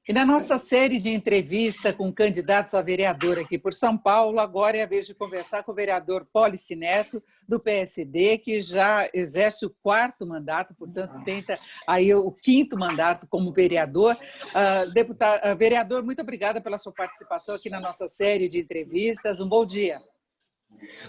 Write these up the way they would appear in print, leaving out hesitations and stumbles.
E na nossa série de entrevista com candidatos a vereador aqui por São Paulo, agora é a vez de conversar com o vereador Pólice Neto, do PSD, que já exerce o 4º mandato, portanto, tenta aí o 5º mandato como vereador. Vereador, muito obrigada pela sua participação aqui na nossa série de entrevistas. Um bom dia.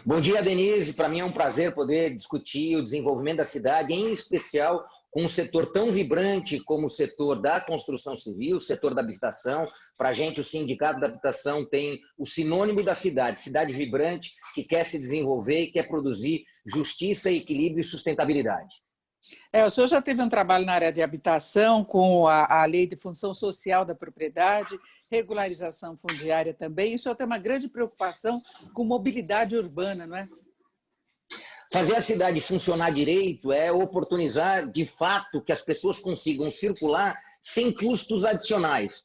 Bom dia, Denise. Para mim é um prazer poder discutir o desenvolvimento da cidade, em especial com um setor tão vibrante como o setor da construção civil, o setor da habitação. Para a gente, o Sindicato da Habitação tem o sinônimo da cidade, cidade vibrante, que quer se desenvolver e quer produzir justiça, equilíbrio e sustentabilidade. O senhor já teve um trabalho na área de habitação, com a lei de função social da propriedade, regularização fundiária também, e o senhor tem uma grande preocupação com mobilidade urbana, não é? Fazer a cidade funcionar direito é oportunizar, de fato, que as pessoas consigam circular sem custos adicionais.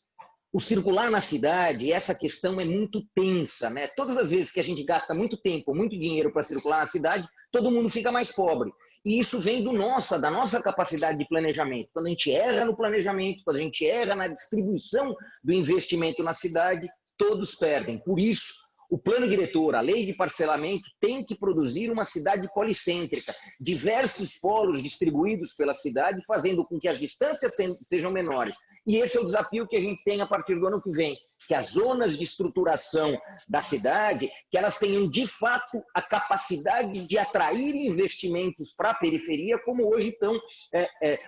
O circular na cidade, essa questão é muito tensa, né? Todas as vezes que a gente gasta muito tempo, muito dinheiro para circular na cidade, todo mundo fica mais pobre. E isso vem da nossa capacidade de planejamento. Quando a gente erra no planejamento, quando a gente erra na distribuição do investimento na cidade, todos perdem. Por isso, o plano diretor, a lei de parcelamento, tem que produzir uma cidade policêntrica, diversos polos distribuídos pela cidade, fazendo com que as distâncias sejam menores. E esse é o desafio que a gente tem a partir do ano que vem, que as zonas de estruturação da cidade, que elas tenham de fato a capacidade de atrair investimentos para a periferia, como hoje estão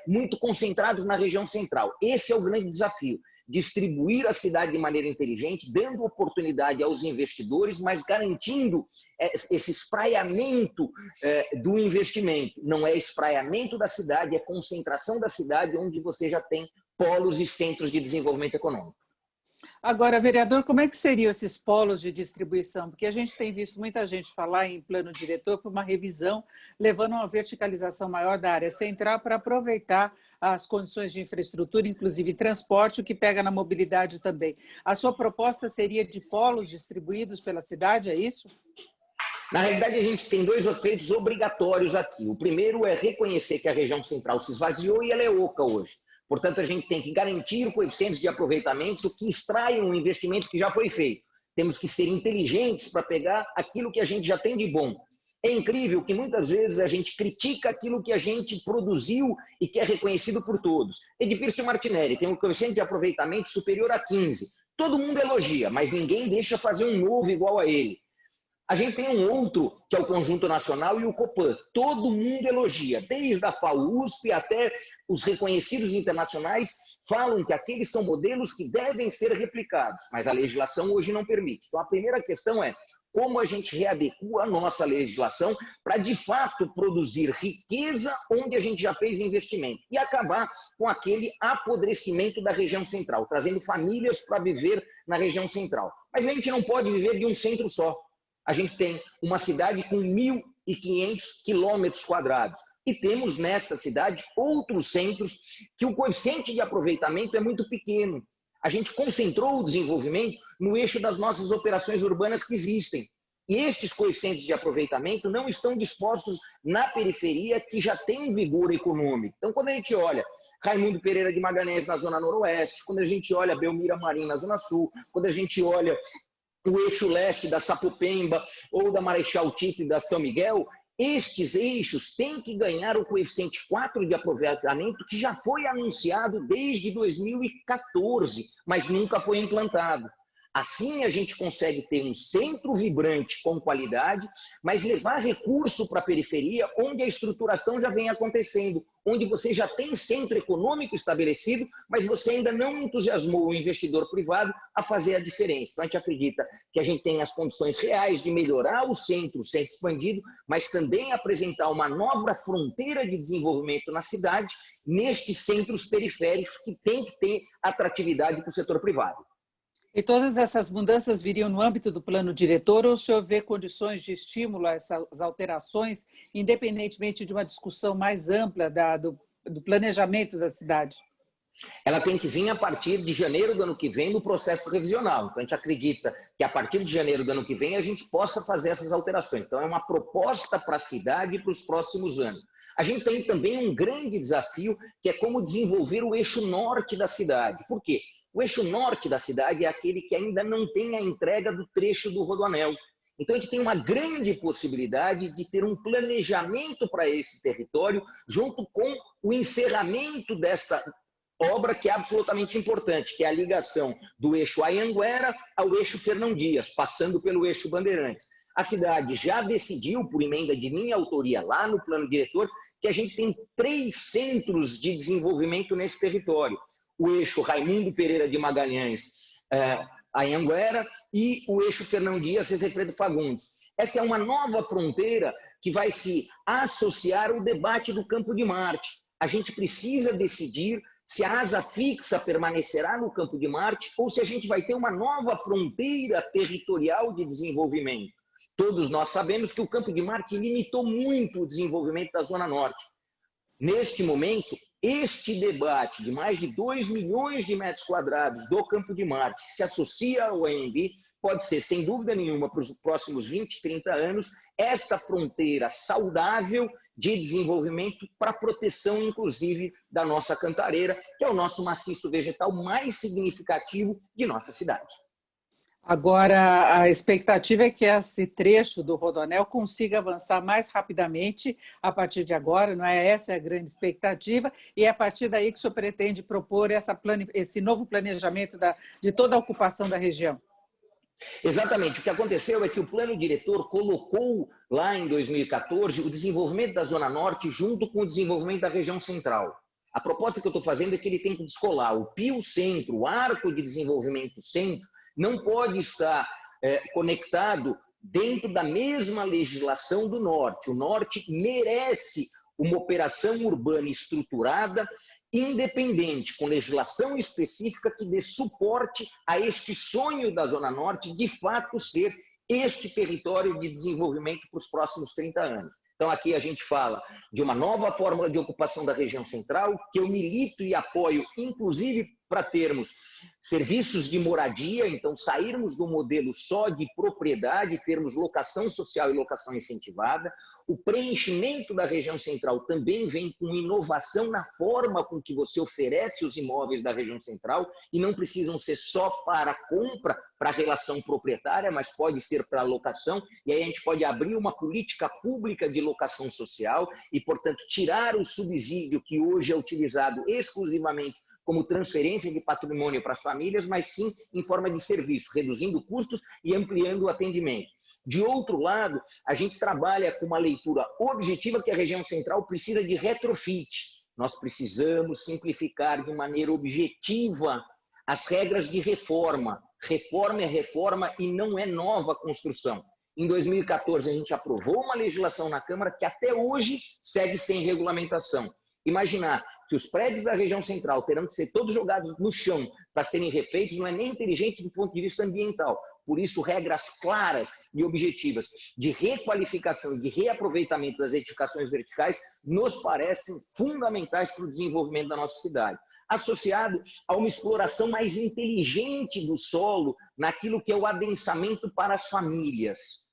muito concentrados na região central. Esse é o grande desafio. Distribuir a cidade de maneira inteligente, dando oportunidade aos investidores, mas garantindo esse espraiamento do investimento. Não é espraiamento da cidade, é concentração da cidade, onde você já tem polos e centros de desenvolvimento econômico. Agora, vereador, como é que seriam esses polos de distribuição? Porque a gente tem visto muita gente falar em plano diretor para uma revisão, levando a uma verticalização maior da área central para aproveitar as condições de infraestrutura, inclusive transporte, o que pega na mobilidade também. A sua proposta seria de polos distribuídos pela cidade, é isso? Na realidade, a gente tem dois efeitos obrigatórios aqui. O primeiro é reconhecer que a região central se esvaziou e ela é oca hoje. Portanto, a gente tem que garantir coeficientes de aproveitamento que extraiam o investimento que já foi feito. Temos que ser inteligentes para pegar aquilo que a gente já tem de bom. É incrível que muitas vezes a gente critica aquilo que a gente produziu e que é reconhecido por todos. Edifício Martinelli tem um coeficiente de aproveitamento superior a 15. Todo mundo elogia, mas ninguém deixa fazer um novo igual a ele. A gente tem um outro, que é o Conjunto Nacional e o Copan. Todo mundo elogia, desde a FAU-USP até os reconhecidos internacionais, falam que aqueles são modelos que devem ser replicados, mas a legislação hoje não permite. Então, a primeira questão é como a gente readequa a nossa legislação para, de fato, produzir riqueza onde a gente já fez investimento e acabar com aquele apodrecimento da região central, trazendo famílias para viver na região central. Mas a gente não pode viver de um centro só. A gente tem uma cidade com 1.500 quilômetros quadrados. E temos nessa cidade outros centros que o coeficiente de aproveitamento é muito pequeno. A gente concentrou o desenvolvimento no eixo das nossas operações urbanas que existem. E estes coeficientes de aproveitamento não estão dispostos na periferia que já tem vigor econômico. Então, quando a gente olha Raimundo Pereira de Magalhães na Zona Noroeste, quando a gente olha Belmira Marim na Zona Sul, quando a gente olha o eixo leste da Sapopemba ou da Marechal Tito e da São Miguel, estes eixos têm que ganhar o coeficiente 4 de aproveitamento que já foi anunciado desde 2014, mas nunca foi implantado. Assim a gente consegue ter um centro vibrante com qualidade, mas levar recurso para a periferia, onde a estruturação já vem acontecendo, onde você já tem centro econômico estabelecido, mas você ainda não entusiasmou o investidor privado a fazer a diferença. Então a gente acredita que a gente tem as condições reais de melhorar o centro expandido, mas também apresentar uma nova fronteira de desenvolvimento na cidade, nestes centros periféricos que tem que ter atratividade para o setor privado. E todas essas mudanças viriam no âmbito do plano diretor ou o senhor vê condições de estímulo a essas alterações, independentemente de uma discussão mais ampla do planejamento da cidade? Ela tem que vir a partir de janeiro do ano que vem no processo revisional. Então, a gente acredita que a partir de janeiro do ano que vem a gente possa fazer essas alterações. Então, é uma proposta para a cidade para os próximos anos. A gente tem também um grande desafio, que é como desenvolver o eixo norte da cidade. Por quê? O eixo norte da cidade é aquele que ainda não tem a entrega do trecho do Rodoanel. Então, a gente tem uma grande possibilidade de ter um planejamento para esse território, junto com o encerramento desta obra que é absolutamente importante, que é a ligação do eixo Anhanguera ao eixo Fernão Dias, passando pelo eixo Bandeirantes. A cidade já decidiu, por emenda de minha autoria, lá no plano diretor, que a gente tem 3 centros de desenvolvimento nesse território. O eixo Raimundo Pereira de Magalhães, Anhanguera, e o eixo Fernão Dias, Fredo Fagundes. Essa é uma nova fronteira que vai se associar ao debate do Campo de Marte. A gente precisa decidir se a asa fixa permanecerá no Campo de Marte ou se a gente vai ter uma nova fronteira territorial de desenvolvimento. Todos nós sabemos que o Campo de Marte limitou muito o desenvolvimento da Zona Norte. Neste momento, este debate de mais de 2 milhões de metros quadrados do Campo de Marte, que se associa ao AMB, pode ser, sem dúvida nenhuma, para os próximos 20, 30 anos, esta fronteira saudável de desenvolvimento para proteção, inclusive, da nossa cantareira, que é o nosso maciço vegetal mais significativo de nossa cidade. Agora, a expectativa é que esse trecho do Rodoanel consiga avançar mais rapidamente a partir de agora, não é? Essa é a grande expectativa, e é a partir daí que o senhor pretende propor esse novo planejamento de toda a ocupação da região. Exatamente. O que aconteceu é que o plano diretor colocou lá em 2014 o desenvolvimento da Zona Norte junto com o desenvolvimento da região central. A proposta que eu estou fazendo é que ele tem que descolar o Pio Centro, o Arco de Desenvolvimento Centro, não pode estar conectado dentro da mesma legislação do Norte. O Norte merece uma operação urbana estruturada, independente, com legislação específica que dê suporte a este sonho da Zona Norte de fato ser este território de desenvolvimento para os próximos 30 anos. Então, aqui a gente fala de uma nova fórmula de ocupação da região central, que eu milito e apoio, inclusive para termos serviços de moradia, então sairmos do modelo só de propriedade, termos locação social e locação incentivada. O preenchimento da região central também vem com inovação na forma com que você oferece os imóveis da região central, e não precisam ser só para compra, para relação proprietária, mas pode ser para locação, e aí a gente pode abrir uma política pública de locação social e, portanto, tirar o subsídio que hoje é utilizado exclusivamente como transferência de patrimônio para as famílias, mas sim em forma de serviço, reduzindo custos e ampliando o atendimento. De outro lado, a gente trabalha com uma leitura objetiva que a região central precisa de retrofit. Nós precisamos simplificar de maneira objetiva as regras de reforma. Reforma é reforma e não é nova construção. Em 2014, a gente aprovou uma legislação na Câmara que até hoje segue sem regulamentação. Imaginar que os prédios da região central terão que ser todos jogados no chão para serem refeitos não é nem inteligente do ponto de vista ambiental. Por isso, regras claras e objetivas de requalificação e de reaproveitamento das edificações verticais nos parecem fundamentais para o desenvolvimento da nossa cidade. Associado a uma exploração mais inteligente do solo naquilo que é o adensamento para as famílias.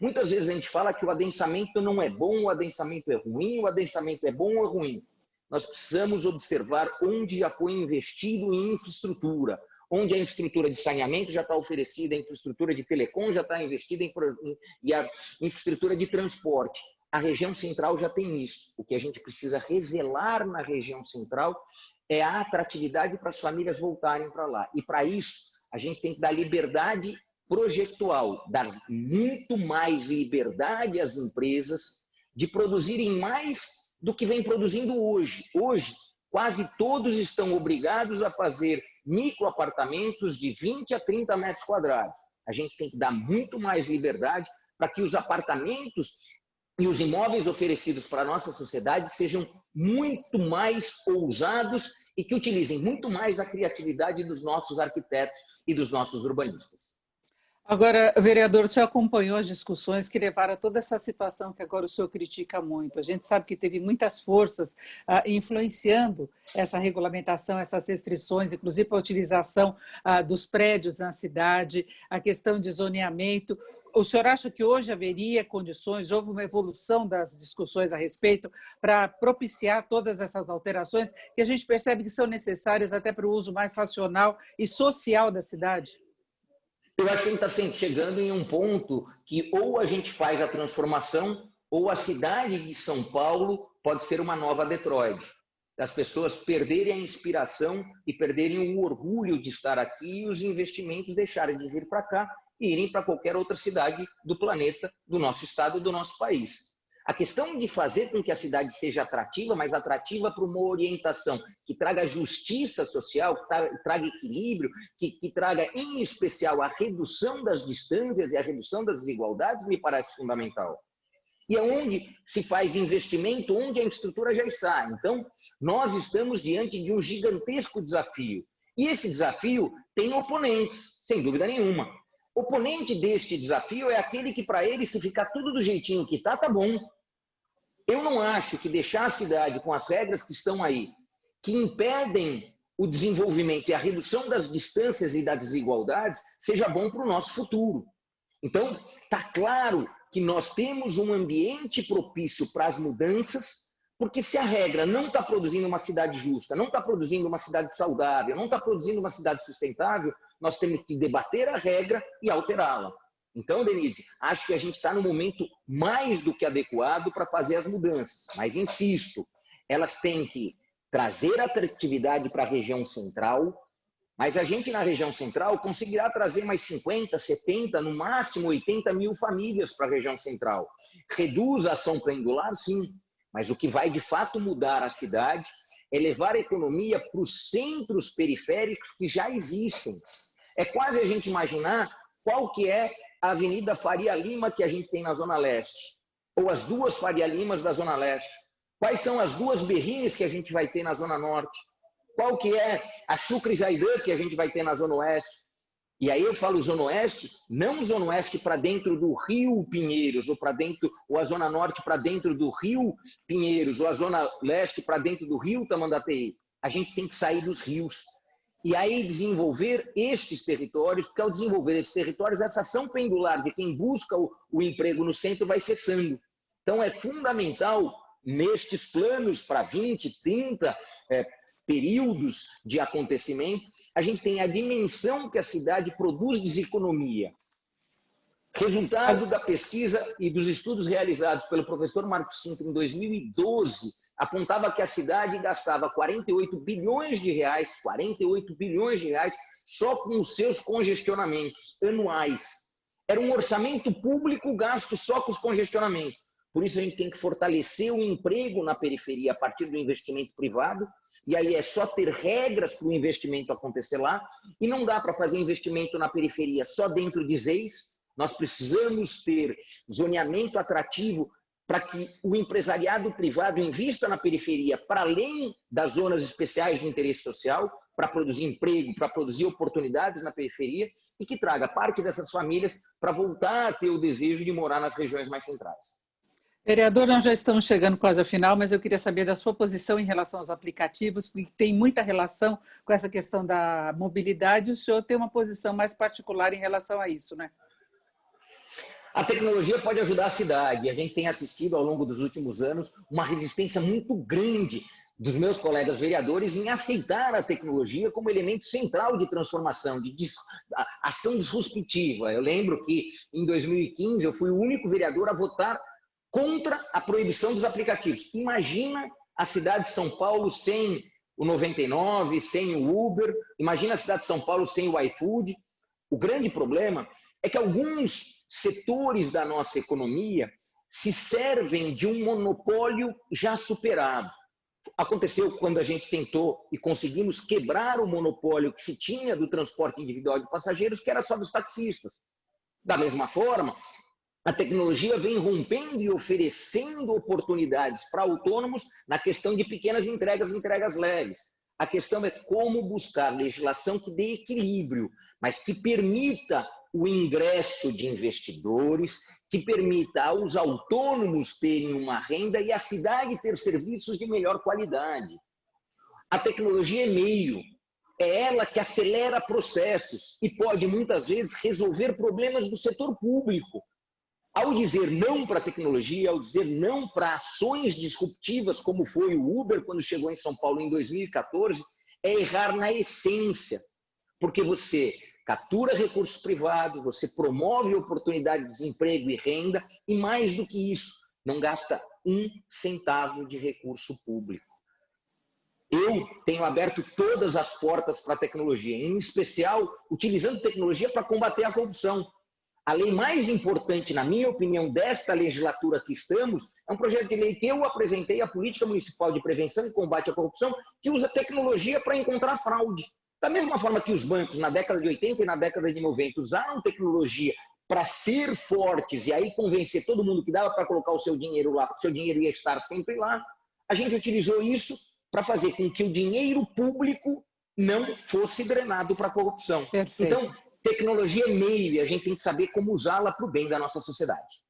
Muitas vezes a gente fala que o adensamento não é bom, o adensamento é ruim, o adensamento é bom ou é ruim. Nós precisamos observar onde já foi investido em infraestrutura, onde a infraestrutura de saneamento já está oferecida, a infraestrutura de telecom já está investida e a infraestrutura de transporte. A região central já tem isso. O que a gente precisa revelar na região central é a atratividade para as famílias voltarem para lá. E para isso, a gente tem que dar liberdade projetual, dar muito mais liberdade às empresas de produzirem mais do que vem produzindo hoje. Hoje, quase todos estão obrigados a fazer microapartamentos de 20 a 30 metros quadrados. A gente tem que dar muito mais liberdade para que os apartamentos e os imóveis oferecidos para a nossa sociedade sejam muito mais ousados e que utilizem muito mais a criatividade dos nossos arquitetos e dos nossos urbanistas. Agora, vereador, o senhor acompanhou as discussões que levaram a toda essa situação que agora o senhor critica muito. A gente sabe que teve muitas forças influenciando essa regulamentação, essas restrições, inclusive a utilização dos prédios na cidade, a questão de zoneamento. O senhor acha que hoje haveria condições, houve uma evolução das discussões a respeito para propiciar todas essas alterações que a gente percebe que são necessárias até para o uso mais racional e social da cidade? Eu acho que a gente está chegando em um ponto que ou a gente faz a transformação ou a cidade de São Paulo pode ser uma nova Detroit. As pessoas perderem a inspiração e perderem o orgulho de estar aqui e os investimentos deixarem de vir para cá e irem para qualquer outra cidade do planeta, do nosso estado, do nosso país. A questão de fazer com que a cidade seja atrativa, mas atrativa para uma orientação que traga justiça social, que traga equilíbrio, que traga, em especial, a redução das distâncias e a redução das desigualdades, me parece fundamental. E é onde se faz investimento, onde a infraestrutura já está. Então, nós estamos diante de um gigantesco desafio. E esse desafio tem oponentes, sem dúvida nenhuma. Oponente deste desafio é aquele que, para ele, se ficar tudo do jeitinho que está, tá bom. Eu não acho que deixar a cidade com as regras que estão aí, que impedem o desenvolvimento e a redução das distâncias e das desigualdades, seja bom para o nosso futuro. Então, está claro que nós temos um ambiente propício para as mudanças, porque se a regra não está produzindo uma cidade justa, não está produzindo uma cidade saudável, não está produzindo uma cidade sustentável, nós temos que debater a regra e alterá-la. Então, Denise, acho que a gente está no momento mais do que adequado para fazer as mudanças. Mas, insisto, elas têm que trazer atratividade para a região central, mas a gente na região central conseguirá trazer mais 50, 70, no máximo 80 mil famílias para a região central. Reduz a ação pendular, sim, mas o que vai de fato mudar a cidade é levar a economia para os centros periféricos que já existem. É quase a gente imaginar qual que é a Avenida Faria Lima que a gente tem na Zona Leste, ou as duas Faria Limas da Zona Leste. Quais são as duas Berrines que a gente vai ter na Zona Norte? Qual que é a Chucre Zaidan que a gente vai ter na Zona Oeste? E aí eu falo Zona Oeste, não Zona Oeste para dentro do Rio Pinheiros, ou para dentro, ou a Zona Norte para dentro do Rio Pinheiros, ou a Zona Leste para dentro do Rio Tamandatei. A gente tem que sair dos rios. E aí desenvolver estes territórios, porque ao desenvolver esses territórios, essa ação pendular de quem busca o emprego no centro vai cessando. Então é fundamental, nestes planos para 20, 30 períodos de acontecimento, a gente tem a dimensão que a cidade produz deseconomia. Resultado da pesquisa e dos estudos realizados pelo professor Marcos Sintra em 2012, apontava que a cidade gastava 48 bilhões de reais só com os seus congestionamentos anuais. Era um orçamento público gasto só com os congestionamentos. Por isso a gente tem que fortalecer o emprego na periferia a partir do investimento privado, e aí é só ter regras para o investimento acontecer lá, e não dá para fazer investimento na periferia só dentro de ZEIS. Nós precisamos ter zoneamento atrativo para que o empresariado privado invista na periferia, para além das zonas especiais de interesse social, para produzir emprego, para produzir oportunidades na periferia, e que traga parte dessas famílias para voltar a ter o desejo de morar nas regiões mais centrais. Vereador, nós já estamos chegando quase ao final, mas eu queria saber da sua posição em relação aos aplicativos, porque tem muita relação com essa questão da mobilidade, e o senhor tem uma posição mais particular em relação a isso, né? A tecnologia pode ajudar a cidade. A gente tem assistido ao longo dos últimos anos uma resistência muito grande dos meus colegas vereadores em aceitar a tecnologia como elemento central de transformação, de ação disruptiva. Eu lembro que em 2015 eu fui o único vereador a votar contra a proibição dos aplicativos. Imagina a cidade de São Paulo sem o 99, sem o Uber, imagina a cidade de São Paulo sem o iFood. O grande problema é que alguns setores da nossa economia se servem de um monopólio já superado. Aconteceu quando a gente tentou e conseguimos quebrar o monopólio que se tinha do transporte individual de passageiros, que era só dos taxistas. Da mesma forma, a tecnologia vem rompendo e oferecendo oportunidades para autônomos na questão de pequenas entregas leves. A questão é como buscar legislação que dê equilíbrio, mas que permita o ingresso de investidores, que permita aos autônomos terem uma renda e a cidade ter serviços de melhor qualidade. A tecnologia é meio, é ela que acelera processos e pode, muitas vezes, resolver problemas do setor público. Ao dizer não para a tecnologia, ao dizer não para ações disruptivas, como foi o Uber quando chegou em São Paulo em 2014, é errar na essência, porque você captura recursos privados, você promove oportunidades de emprego e renda, e mais do que isso, não gasta um centavo de recurso público. Eu tenho aberto todas as portas para a tecnologia, em especial utilizando tecnologia para combater a corrupção. A lei mais importante, na minha opinião, desta legislatura que estamos, é um projeto de lei que eu apresentei, a Política Municipal de Prevenção e Combate à Corrupção, que usa tecnologia para encontrar fraude. Da mesma forma que os bancos, na década de 80 e na década de 90, usaram tecnologia para ser fortes e aí convencer todo mundo que dava para colocar o seu dinheiro lá, porque o seu dinheiro ia estar sempre lá, a gente utilizou isso para fazer com que o dinheiro público não fosse drenado para a corrupção. Perfeito. Então, tecnologia é meio e a gente tem que saber como usá-la para o bem da nossa sociedade.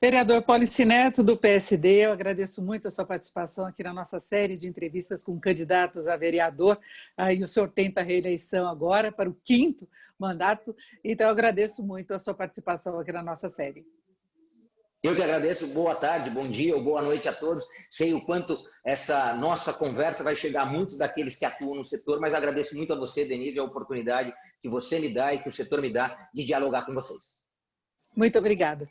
Vereador Policineto, do PSD, eu agradeço muito a sua participação aqui na nossa série de entrevistas com candidatos a vereador. Aí o senhor tenta a reeleição agora para o 5º mandato, então eu agradeço muito a sua participação aqui na nossa série. Eu que agradeço, boa tarde, bom dia ou boa noite a todos. Sei o quanto essa nossa conversa vai chegar a muitos daqueles que atuam no setor, mas agradeço muito a você, Denise, a oportunidade que você me dá e que o setor me dá de dialogar com vocês. Muito obrigada.